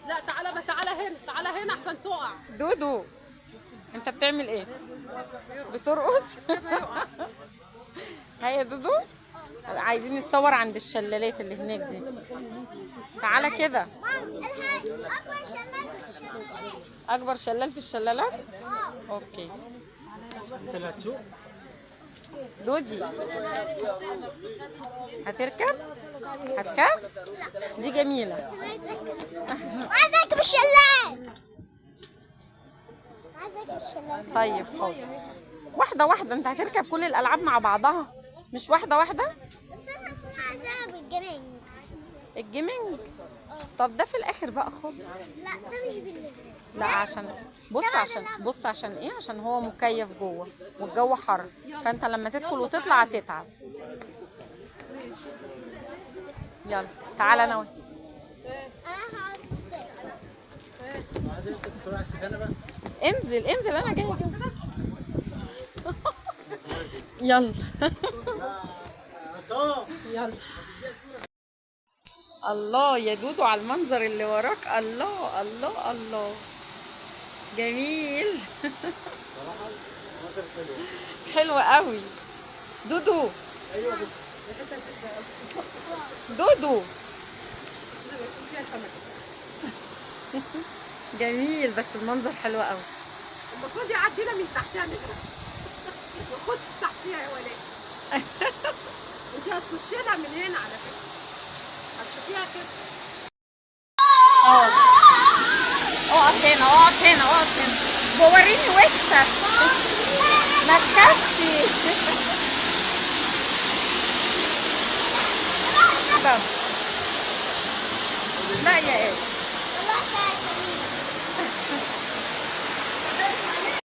لا تعالى بقى، تعالى هنا، تعالى هنا احسن تقع. دودو، انت بتعمل ايه؟ بترقص؟ هيا يا دودو، عايزين نتصور عند الشلالات اللي هناك دي. تعالى كده. مام الحاج اكبر شلال في الشلال. اكبر شلال في الشلالات. اوكي. دودي، هتركب؟ هتخاف؟ دي جميلة. عايز اركب الشلال. عايز اركب الشلال. طيب حاضر، واحدة واحدة. انت هتركب كل الألعاب مع بعضها، مش واحدة واحدة. بس انا عايز العب الجمال. الجيمنج؟ طب ده في الآخر بقى خالص. لا ده مش بالليل. لا عشان بص عشان ايه؟ عشان هو مكيف جوه والجو حر، فانت لما تدخل وتطلع هتتعب. يلا تعالى انا انا هقعد. انزل انزل، انا جايه كده. يلا. يلا. الله يا دودو على المنظر اللي وراك، الله الله الله، جميل. حلو قوي. دودو، دودو، جميل، بس المنظر حلو قوي. المفروض يعدينا من تحتها منها. ما تخش تحتيها يا ولاد. انت هتخشي لها من هنا على فكره، هتشوفيها كده. اه، اقف هنا اقف هنا اقف هنا، بوريني وشك، ما تخافش. لا يا ايه، والله خايفة.